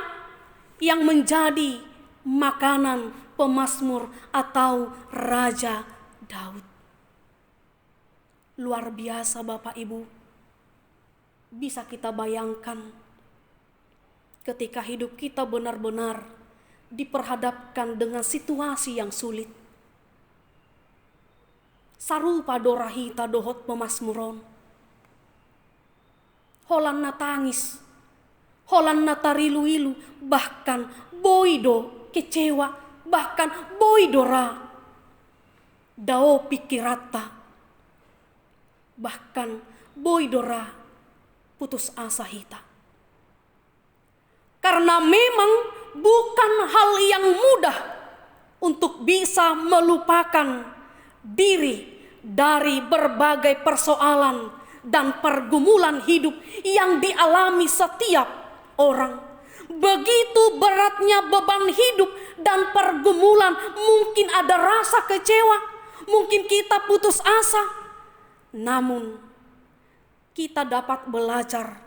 yang menjadi makanan pemazmur atau Raja Daud. Luar biasa Bapak Ibu. Bisa kita bayangkan ketika hidup kita benar-benar diperhadapkan dengan situasi yang sulit. Sarupa dorahita dohot pemazmuron. Holanna tangis, holanna tarilu-ilu, bahkan boido kecewa, bahkan boidora dao pikirata, bahkan boidora putus asa hita. Karena memang bukan hal yang mudah untuk bisa melupakan diri dari berbagai persoalan dan pergumulan hidup yang dialami setiap orang. Begitu beratnya beban hidup dan pergumulan, mungkin ada rasa kecewa, mungkin kita putus asa. Namun kita dapat belajar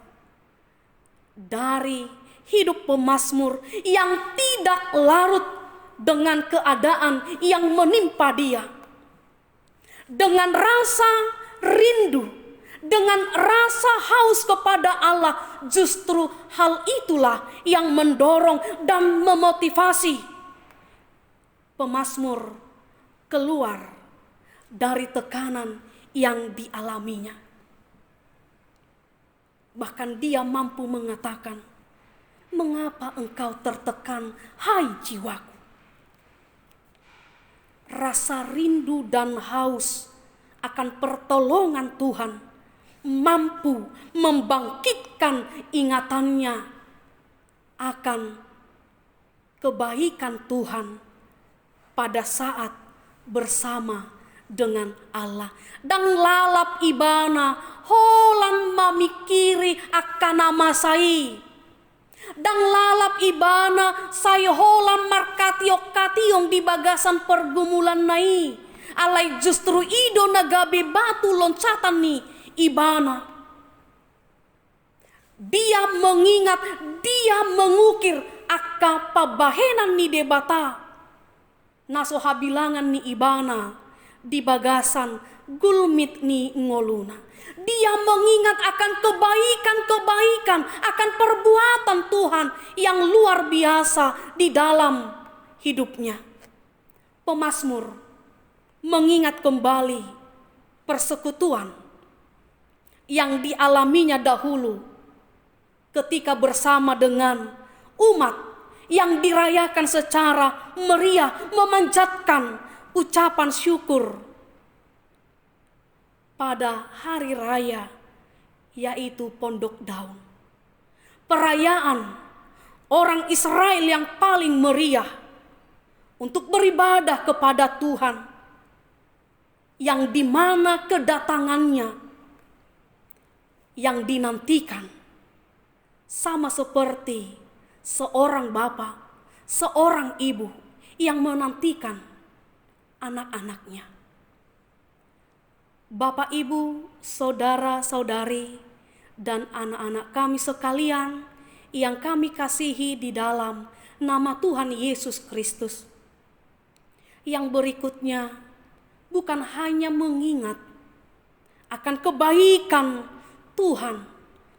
dari hidup pemazmur yang tidak larut dengan keadaan yang menimpa dia. Dengan rasa rindu, dengan rasa haus kepada Allah, justru hal itulah yang mendorong dan memotivasi pemazmur keluar dari tekanan yang dialaminya. Bahkan dia mampu mengatakan, "Mengapa engkau tertekan, hai jiwaku?" Rasa rindu dan haus akan pertolongan Tuhan mampu membangkitkan ingatannya akan kebaikan Tuhan pada saat bersama dengan Allah. Dan lalap ibana holan mamikiri akan nama sai. Dan lalap ibana saya holan markatiok-kationg di bagasan pergumulan nai. Alai justru ido nagabe batu loncatan nih ibana. Dia mengingat, dia mengukir akka pabahenan ni debata. Nasoha bilangan ni ibana di bagasan gulmit ni ngoluna. Dia mengingat akan kebaikan-kebaikan, akan perbuatan Tuhan yang luar biasa di dalam hidupnya. Pemazmur mengingat kembali persekutuan yang dialaminya dahulu ketika bersama dengan umat yang dirayakan secara meriah, memanjatkan ucapan syukur pada hari raya, yaitu Pondok Daun. Perayaan orang Israel yang paling meriah untuk beribadah kepada Tuhan, yang dimana kedatangannya yang dinantikan sama seperti seorang bapak, seorang ibu yang menantikan anak-anaknya. Bapak, Ibu, saudara-saudari, dan anak-anak kami sekalian yang kami kasihi di dalam nama Tuhan Yesus Kristus. Yang berikutnya bukan hanya mengingat akan kebaikan Tuhan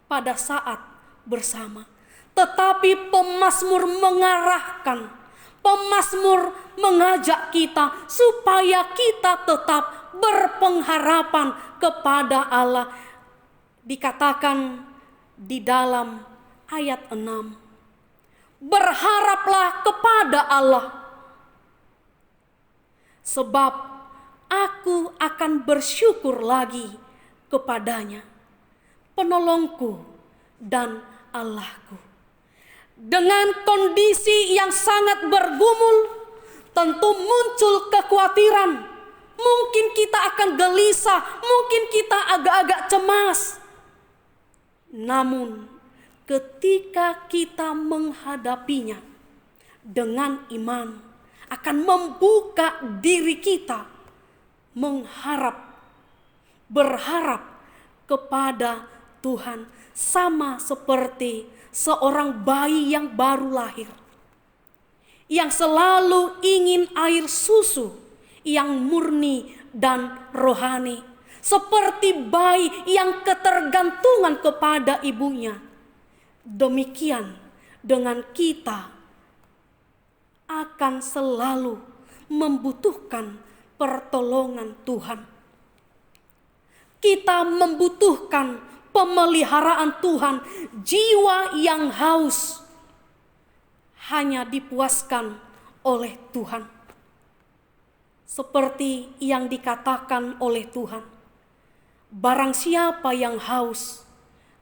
pada saat bersama, tetapi pemazmur mengarahkan, pemazmur mengajak kita supaya kita tetap berpengharapan kepada Allah. Dikatakan di dalam ayat 6, berharaplah kepada Allah, sebab aku akan bersyukur lagi kepadanya, penolongku dan Allahku. Dengan kondisi yang sangat bergumul, tentu muncul kekhawatiran. Mungkin kita akan gelisah, mungkin kita agak-agak cemas. Namun ketika kita menghadapinya dengan iman, akan membuka diri kita berharap kepada Tuhan, sama seperti seorang bayi yang baru lahir, yang selalu ingin air susu yang murni dan rohani, seperti bayi yang ketergantungan kepada ibunya. Demikian dengan kita akan selalu membutuhkan pertolongan Tuhan. Kita membutuhkan pemeliharaan Tuhan. Jiwa yang haus hanya dipuaskan oleh Tuhan. Seperti yang dikatakan oleh Tuhan, barang siapa yang haus,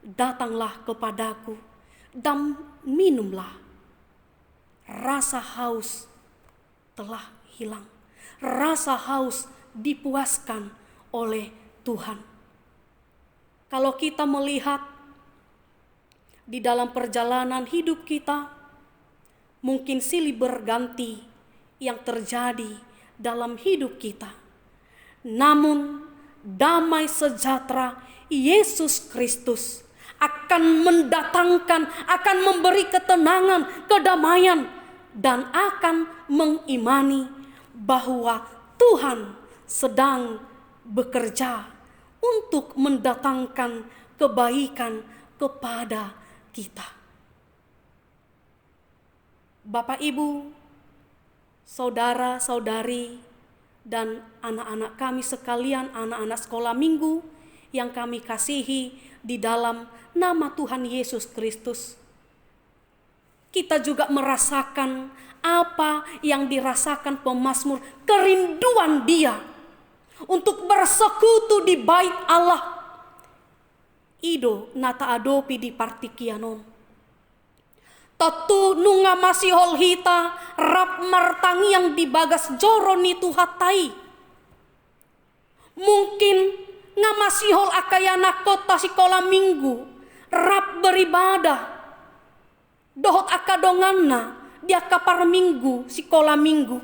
datanglah kepadaku dan minumlah. Rasa haus telah hilang. Rasa haus dipuaskan oleh Tuhan. Kalau kita melihat di dalam perjalanan hidup kita, mungkin silih berganti yang terjadi dalam hidup kita. Namun damai sejahtera Yesus Kristus akan mendatangkan, akan memberi ketenangan, kedamaian, dan akan mengimani bahwa Tuhan sedang bekerja untuk mendatangkan kebaikan kepada kita. Bapak, Ibu, saudara-saudari, dan anak-anak kami sekalian, anak-anak sekolah minggu yang kami kasihi di dalam nama Tuhan Yesus Kristus. Kita juga merasakan apa yang dirasakan pemazmur, kerinduan dia untuk bersekutu di bait Allah. Ido nata adopi di partikianon. Tatu nunga masihol hita rap martangi yang dibagas joroni tuhatai. Mungkin ngamasihol akayana kota sekolah minggu rap beribadah. Dohot akadonganna dia kapar minggu sekolah minggu.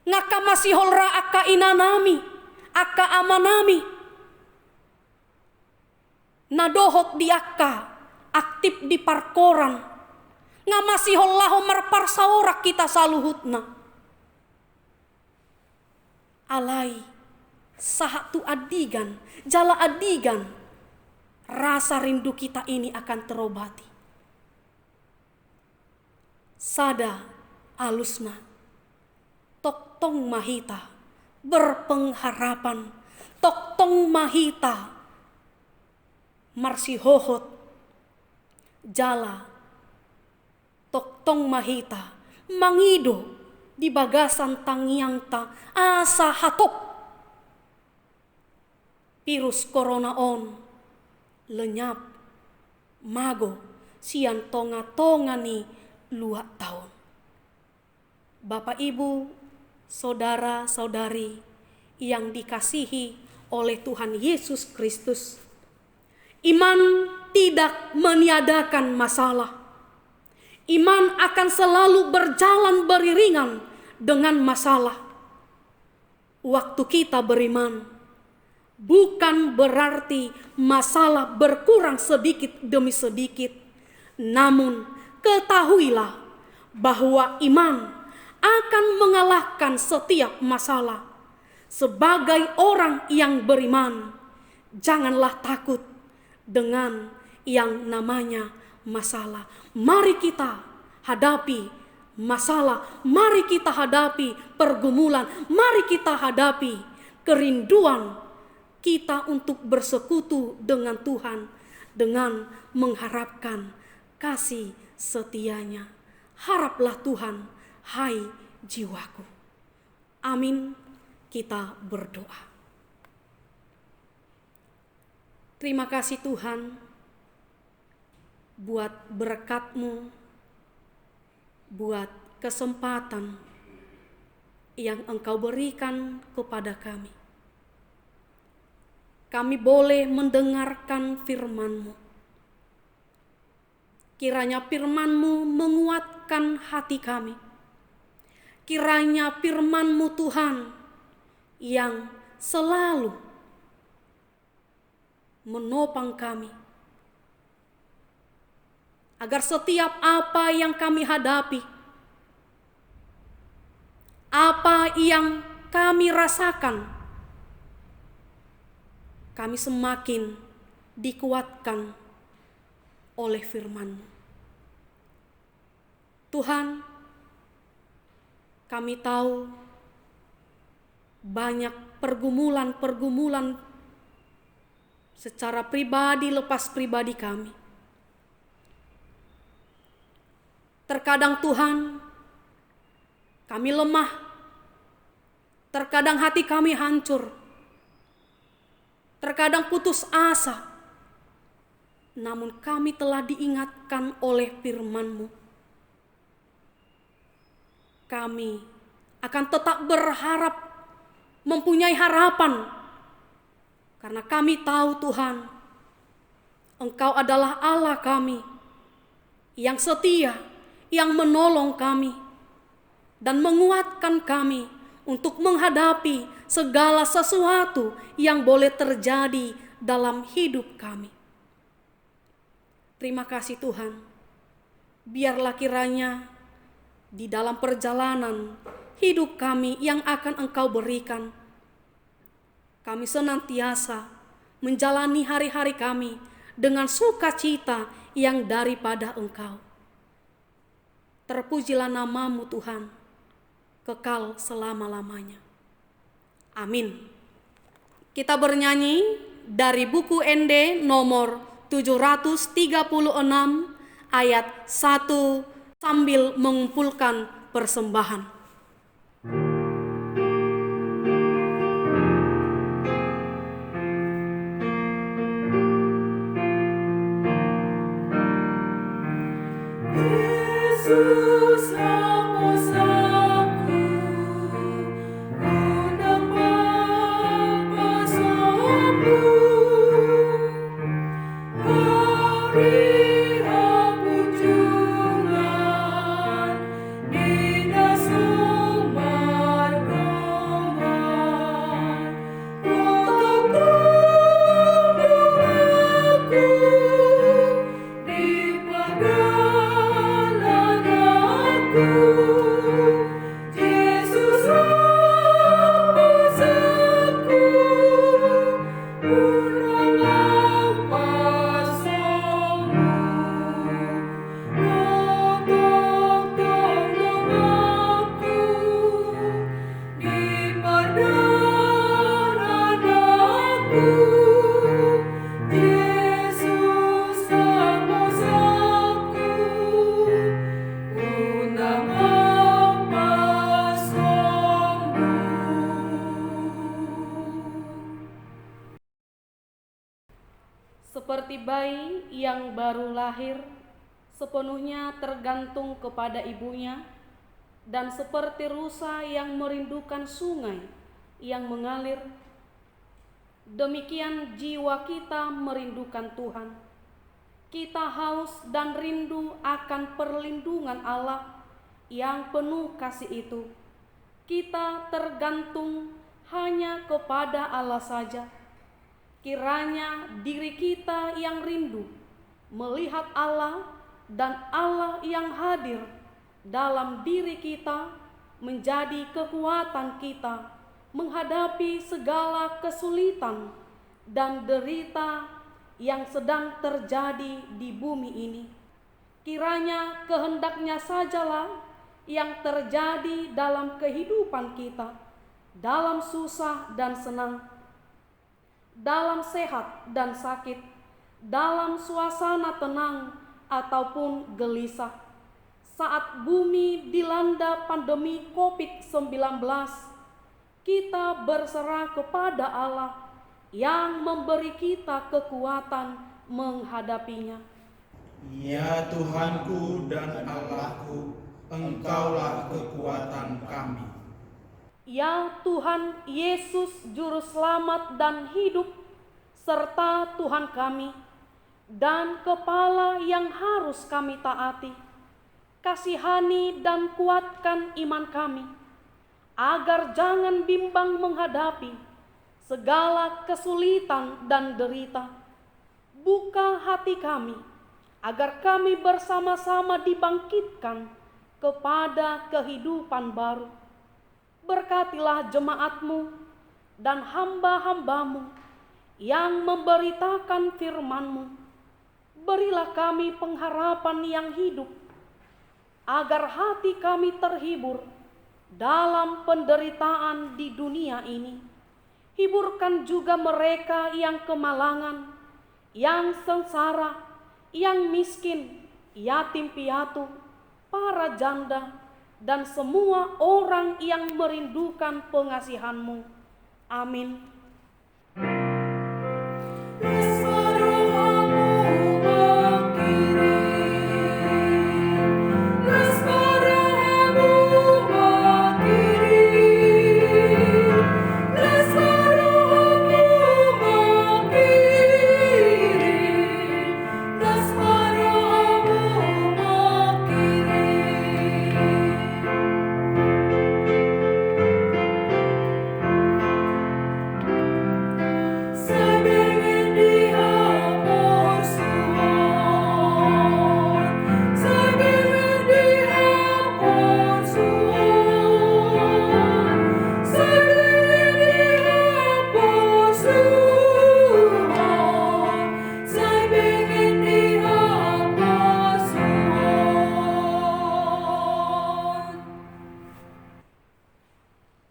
Ngaka masihol ra aka inanami, aka amanami. Nadohot di aka aktif di parkoran. Ngamasihol laho marparsaorak kita saluhutna. Alai sahatu adigan, jala adigan, rasa rindu kita ini akan terobati. Sada alusna, toktong mahita, berpengharapan, toktong mahita, marsihohot, jala, toktong mahita, mangido, di bagasan tangiang ta asa hatok. Virus corona on lenyap mago sian tonga-tonga ni luak tahun. Bapak, Ibu, saudara-saudari yang dikasihi oleh Tuhan Yesus Kristus, iman tidak meniadakan masalah. Iman akan selalu berjalan beriringan dengan masalah. Waktu kita beriman bukan berarti masalah berkurang sedikit demi sedikit. Namun ketahuilah bahwa iman akan mengalahkan setiap masalah. Sebagai orang yang beriman, janganlah takut dengan yang namanya masalah. Mari kita hadapi masalah, mari kita hadapi pergumulan, mari kita hadapi kerinduan kita untuk bersekutu dengan Tuhan dengan mengharapkan kasih setianya. Haraplah Tuhan, hai jiwaku. Amin. Kita berdoa. Terima kasih Tuhan buat berkat-Mu, buat kesempatan yang Engkau berikan kepada kami. Kami boleh mendengarkan firman-Mu. Kiranya firman-Mu menguatkan hati kami. Kiranya firman-Mu Tuhan yang selalu menopang kami, agar setiap apa yang kami hadapi, apa yang kami rasakan, kami semakin dikuatkan oleh firman-Mu. Tuhan, kami tahu banyak pergumulan-pergumulan secara pribadi lepas pribadi kami. Terkadang Tuhan, kami lemah. Terkadang hati kami hancur. Terkadang putus asa. Namun kami telah diingatkan oleh firman-Mu. Kami akan tetap berharap, mempunyai harapan. Karena kami tahu Tuhan, Engkau adalah Allah kami yang setia, yang menolong kami dan menguatkan kami untuk menghadapi segala sesuatu yang boleh terjadi dalam hidup kami. Terima kasih Tuhan. Biarlah kiranya di dalam perjalanan hidup kami yang akan Engkau berikan, kami senantiasa menjalani hari-hari kami dengan sukacita yang daripada Engkau. Terpujilah nama-Mu Tuhan, kekal selama-lamanya. Amin. Kita bernyanyi dari buku ND nomor 736 ayat 1 sambil mengumpulkan persembahan. Yesus aposaku, undang Bapa Sambu, hari hapunjungan, Nina Sumar Goman, untuk tunduk aku di padang. Yesus aposaku, undang Bapa Sambu, untuk tolong aku di padang anakku. Yesus aposaku, undang Bapa Sambu. Seperti bayi yang baru lahir, sepenuhnya tergantung kepada ibunya, dan seperti rusa yang merindukan sungai yang mengalir, demikian jiwa kita merindukan Tuhan. Kita haus dan rindu akan perlindungan Allah yang penuh kasih itu. Kita tergantung hanya kepada Allah saja. Kiranya diri kita yang rindu melihat Allah dan Allah yang hadir dalam diri kita menjadi kekuatan kita menghadapi segala kesulitan dan derita yang sedang terjadi di bumi ini. Kiranya kehendaknya sajalah yang terjadi dalam kehidupan kita, dalam susah dan senang, dalam sehat dan sakit, dalam suasana tenang ataupun gelisah. Saat bumi dilanda pandemi COVID-19, kita berserah kepada Allah yang memberi kita kekuatan menghadapinya. Ya Tuhanku dan Allahku, Engkaulah kekuatan kami. Ya Tuhan Yesus Juru Selamat dan Hidup, serta Tuhan kami, dan Kepala yang harus kami taati, kasihani dan kuatkan iman kami, agar jangan bimbang menghadapi segala kesulitan dan derita. Buka hati kami, agar kami bersama-sama dibangkitkan kepada kehidupan baru. Berkatilah jemaat-Mu dan hamba-hamba-Mu yang memberitakan firman-Mu. Berilah kami pengharapan yang hidup, agar hati kami terhibur dalam penderitaan di dunia ini. Hiburkan juga mereka yang kemalangan, yang sengsara, yang miskin, yatim piatu, para janda, dan semua orang yang merindukan pengasihan-Mu. Amin.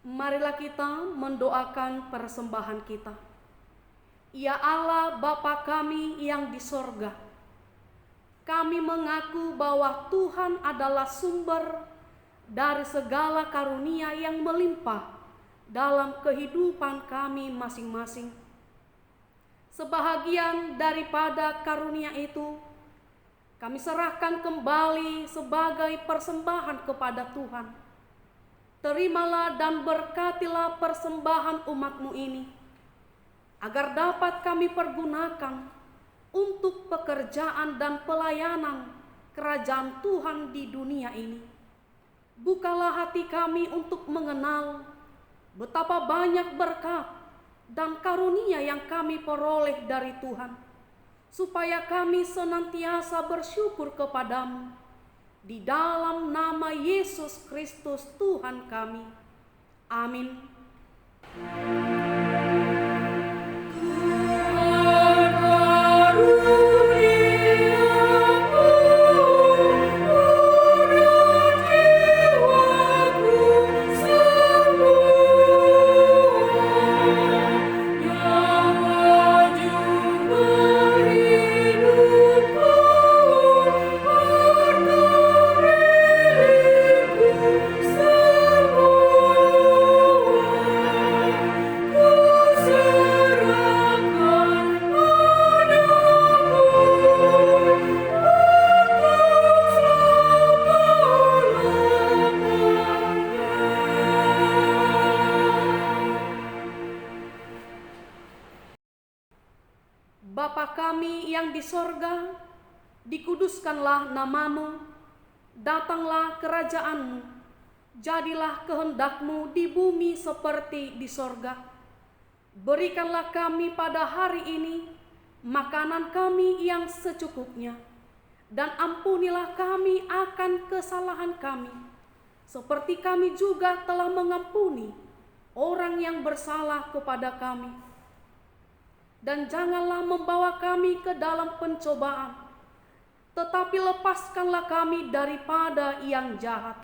Marilah kita mendoakan persembahan kita. Ya Allah Bapa kami yang di sorga, kami mengaku bahwa Tuhan adalah sumber dari segala karunia yang melimpah dalam kehidupan kami masing-masing. Sebahagian daripada karunia itu kami serahkan kembali sebagai persembahan kepada Tuhan. Terimalah dan berkatilah persembahan umat-Mu ini, agar dapat kami pergunakan untuk pekerjaan dan pelayanan kerajaan Tuhan di dunia ini. Bukalah hati kami untuk mengenal betapa banyak berkat dan karunia yang kami peroleh dari Tuhan, supaya kami senantiasa bersyukur kepadamu. Di dalam nama Yesus Kristus Tuhan kami. Amin. Bapa kami yang di sorga, dikuduskanlah nama-Mu, datanglah kerajaan-Mu, jadilah kehendak-Mu di bumi seperti di sorga. Berikanlah kami pada hari ini makanan kami yang secukupnya, dan ampunilah kami akan kesalahan kami, seperti kami juga telah mengampuni orang yang bersalah kepada kami. Dan janganlah membawa kami ke dalam pencobaan, tetapi lepaskanlah kami daripada yang jahat.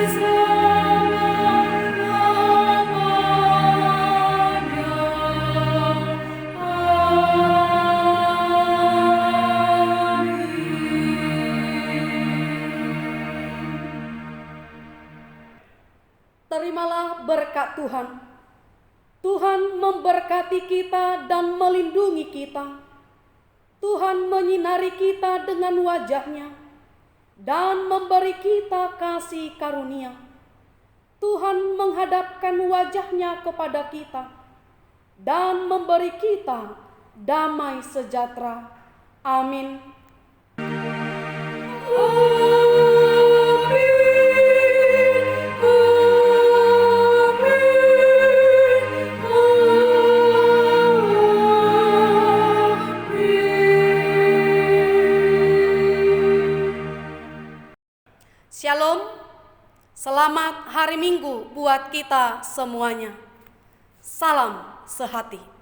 Sampai Terimalah berkat Tuhan. Tuhan memberkati kita dan melindungi kita. Tuhan menyinari kita dengan wajah-Nya dan memberi kita kasih karunia. Tuhan menghadapkan wajah-Nya kepada kita dan memberi kita damai sejahtera. Amin. Shalom, selamat hari Minggu buat kita semuanya. Salam sehati.